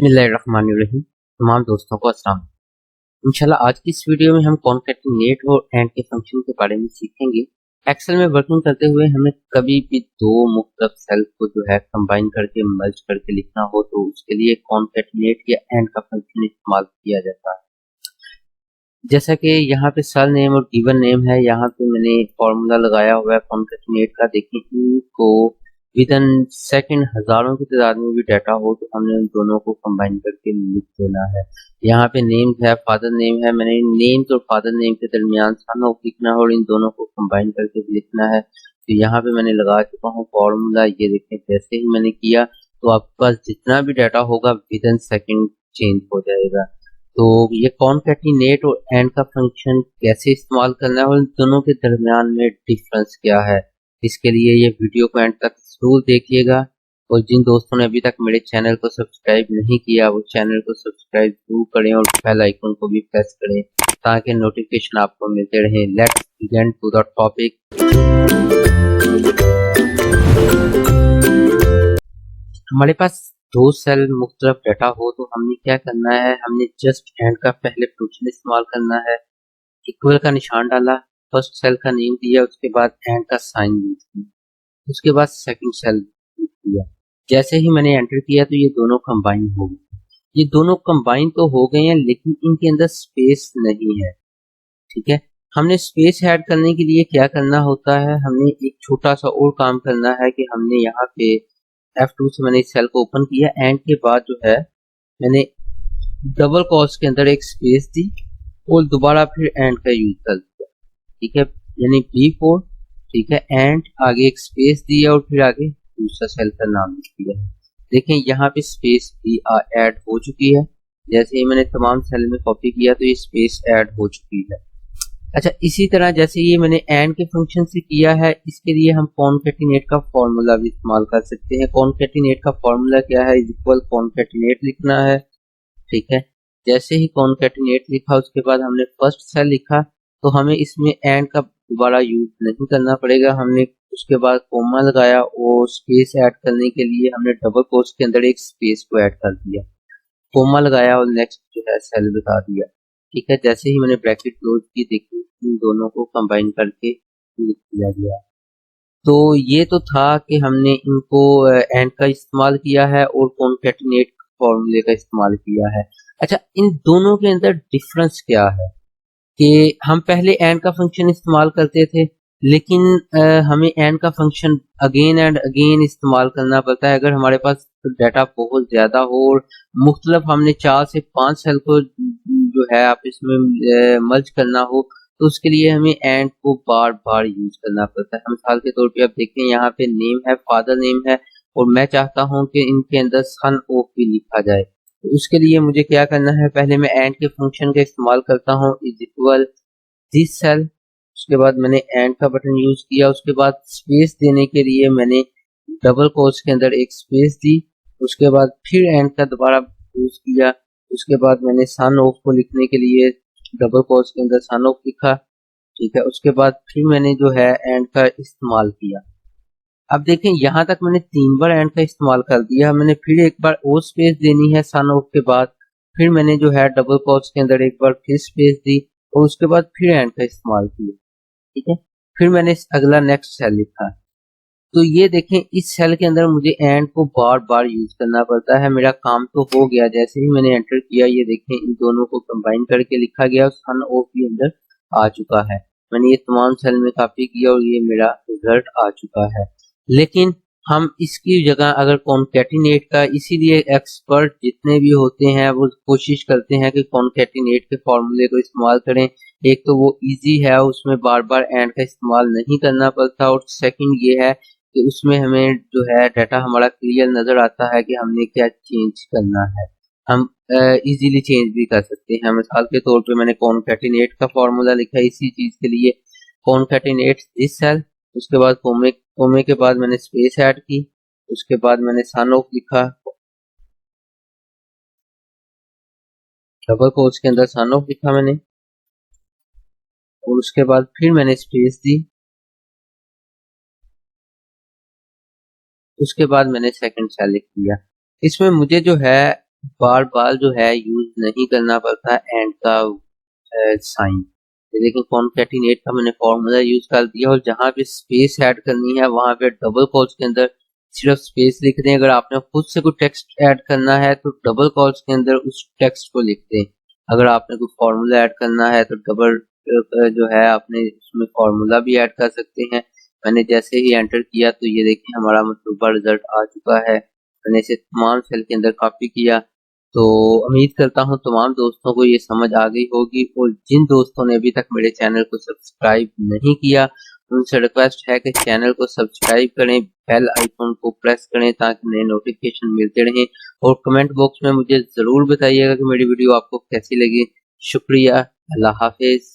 बिस्मिल्लाहिर्रहमानिर्रहीम। तमाम दोस्तों को अस्सलाम। इंशाल्लाह आज की इस वीडियो में हम कॉनकैटिनेट और एंड के फंक्शन के बारे में सीखेंगे। एक्सेल में वर्किंग करते हुए हमें कभी भी दो मुख्तलिफ सेल को जो है कंबाइन करके मर्ज करके लिखना हो तो उसके लिए कॉनकैटिनेट या एंड का फंक्शन इस्तेमाल किया जाता है। जैसा कि यहाँ पे सेल नेम और गिवन नेम है, यहाँ पे मैंने फॉर्मूला लगाया हुआ है कॉनकैटिनेट का। देखिए इनको विदिन सेकंड हजारों की तादाद में भी डाटा हो तो हमने उन दोनों को कंबाइन करके लिख देना है। यहाँ पे नेम है, फादर नेम है, मैंने नेम और फादर नेम के दरमियान सन ऑफ लिखना है और इन दोनों को कंबाइन करके लिखना है। तो यहाँ पे मैंने लगा चुका हूँ फॉर्मूला। ये देखें जैसे ही मैंने किया तो आपके पास जितना भी डाटा होगा विदिन सेकंड चेंज हो जाएगा। तो ये कॉनकैटिनेट और एंड का फंक्शन कैसे इस्तेमाल करना है और इन दोनों के दरमियान में डिफरेंस क्या है, इसके लिए ये वीडियो को एंड तक जरूर देखिएगा। और जिन दोस्तों ने अभी तक मेरे चैनल को सब्सक्राइब नहीं किया वो चैनल को सब्सक्राइब जरूर करें और बेल आइकन को भी प्रेस करें ताकि नोटिफिकेशन आपको मिलते रहे। Let's begin to the topic. हमारे पास दो सेल मुख्तलिफ डाटा हो तो हमने क्या करना है, हमने जस्ट एंड का पहले फंक्शन इस्तेमाल करना है। इक्वल का निशान डाला, फर्स्ट सेल का नेम दिया, उसके बाद एंड का साइन यूज किया, उसके बाद सेकंड सेल किया। जैसे ही मैंने एंटर किया तो ये दोनों कंबाइन हो गए। ये दोनों कंबाइन तो हो गए हैं लेकिन इनके अंदर स्पेस नहीं है। ठीक है, हमने स्पेस ऐड करने के लिए क्या करना होता है, हमने एक छोटा सा और काम करना है कि हमने यहाँ पे F2 से मैंने इस सेल को ओपन किया, एंड के बाद जो है मैंने डबल कॉस के अंदर एक स्पेस दी और दोबारा फिर एंड का यूज कर दिया। ठीक है, यानी B4। ठीक है, एंड आगे एक स्पेस दिया और फिर आगे दूसरा सेल का नाम लिख दिया। देखें यहाँ पे स्पेस भी ऐड हो चुकी है। जैसे ही मैंने तमाम सेल में कॉपी किया तो ये स्पेस ऐड हो चुकी है। अच्छा, इसी तरह जैसे ये मैंने एंड के फंक्शन से किया है, इसके लिए हम कॉनकैटिनेट का फॉर्मूला भी इस्तेमाल कर सकते हैं। कॉनकैटिनेट का फॉर्मूला क्या है, इज इक्वल कॉनकैटिनेट लिखना है। ठीक है, जैसे ही कॉनकैटिनेट लिखा उसके बाद हमने फर्स्ट सेल लिखा तो हमें इसमें एंड का दोबारा यूज नहीं करना पड़ेगा। हमने उसके बाद कोमा लगाया और स्पेस ऐड करने के लिए हमने डबल कोट्स के अंदर एक स्पेस को ऐड कर दिया, कोमा लगाया और नेक्स्ट जो है सेल बता दिया। ठीक है, जैसे ही मैंने ब्रैकेट क्लोज की देखी इन दोनों को कंबाइन करके लिख दिया गया। तो ये तो था कि हमने इनको एंड का इस्तेमाल किया है और कॉनकैटिनेट फॉर्मूले का इस्तेमाल किया है। अच्छा, इन दोनों के अंदर डिफरेंस क्या है कि हम पहले एंड का फंक्शन इस्तेमाल करते थे लेकिन हमें एंड का फंक्शन अगेन एंड अगेन इस्तेमाल करना पड़ता है अगर हमारे पास डाटा बहुत ज्यादा हो और मुख्तलिफ हमने 4 से 5 सेल को जो है आप इसमें मर्ज करना हो तो उसके लिए हमें एंड को बार बार यूज करना पड़ता है। मिसाल के तौर पे आप देखें यहाँ पे नेम है, फादर नेम है और मैं चाहता हूँ कि इनके अंदर सन ऑफ भी लिखा जाए। तो उसके लिए मुझे क्या करना है, पहले मैं एंड के फंक्शन का इस्तेमाल करता हूँ, इज इक्वल दिस सेल। उसके बाद मैंने एंड का बटन यूज किया, उसके बाद स्पेस देने के लिए मैंने डबल कोट्स के अंदर एक स्पेस दी, उसके बाद फिर एंड का दोबारा यूज किया, उसके बाद मैंने सन ऑफ को लिखने के लिए डबल कोट्स के अंदर सन ऑफ लिखा। ठीक है, उसके बाद फिर मैंने जो है एंड का इस्तेमाल किया। अब देखें यहाँ तक मैंने 3 बार एंड का इस्तेमाल कर दिया, मैंने फिर एक बार और स्पेस देनी है सन ऑफ के बाद, फिर मैंने जो है डबल कोट्स के अंदर एक बार फिर स्पेस दी और उसके बाद फिर एंड का इस्तेमाल किया। ठीक है, फिर मैंने अगला नेक्स्ट सेल लिखा। तो ये देखें इस सेल के अंदर मुझे एंड को बार बार यूज करना पड़ता है। मेरा काम तो हो गया, जैसे ही मैंने एंटर किया ये देखें इन दोनों को कंबाइन करके लिखा गया और सन ऑफ भी अंदर आ चुका है। मैंने ये तमाम सेल में कॉपी किया और ये मेरा रिजल्ट आ चुका है। लेकिन हम इसकी जगह अगर कॉनकैटिनेट का, इसीलिए एक्सपर्ट जितने भी होते हैं वो कोशिश करते हैं कि कॉनकैटिनेट के फॉर्मूले को इस्तेमाल करें। एक तो वो इजी है, उसमें बार बार एंड का इस्तेमाल नहीं करना पड़ता और सेकंड ये है कि उसमें हमें जो है डाटा हमारा क्लियर नजर आता है कि हमने क्या चेंज करना है। हम इजीली चेंज भी कर सकते हैं। मिसाल के तौर पे मैंने कॉनकैटिनेट का फॉर्मूला लिखा इसी चीज के लिए, कॉनकैटिनेट दिस सेल, उसके बाद कोमे के बाद मैंने स्पेस ऐड की, उसके बाद मैंने सन ऑफ लिखा, डबल कोट्स के अंदर सन ऑफ लिखा मैंने और उसके बाद फिर मैंने स्पेस दी, उसके बाद मैंने सेकंड सेल लिख दिया। इसमें मुझे जो है बार बार जो है यूज नहीं करना पड़ता एंड का साइन। लेकिन कॉनकैटिनेट का मैंने फॉर्मूला यूज कर दिया और जहां पे स्पेस ऐड करनी है वहां पे डबल कॉल्स के अंदर सिर्फ स्पेस लिख दें। अगर आपने खुद से कोई टेक्स्ट ऐड करना है तो डबल कॉल्स के अंदर उस टेक्स्ट को लिख दें। अगर आपने कोई फॉर्मूला ऐड करना है तो डबल जो है आपने उसमें फॉर्मूला भी ऐड कर सकते हैं। मैंने जैसे ही एंटर किया तो ये देखिए हमारा मतलूबा रिजल्ट आ चुका है। मैंने इसे तमाम सेल के अंदर कॉपी किया। तो उम्मीद करता हूँ तमाम दोस्तों को ये समझ आ गई होगी और जिन दोस्तों ने अभी तक मेरे चैनल को सब्सक्राइब नहीं किया उनसे रिक्वेस्ट है कि चैनल को सब्सक्राइब करें, बेल आइकन को प्रेस करें ताकि नए नोटिफिकेशन मिलते रहें और कमेंट बॉक्स में मुझे ज़रूर बताइएगा कि मेरी वीडियो आपको कैसी लगी। शुक्रिया, अल्लाह हाफिज।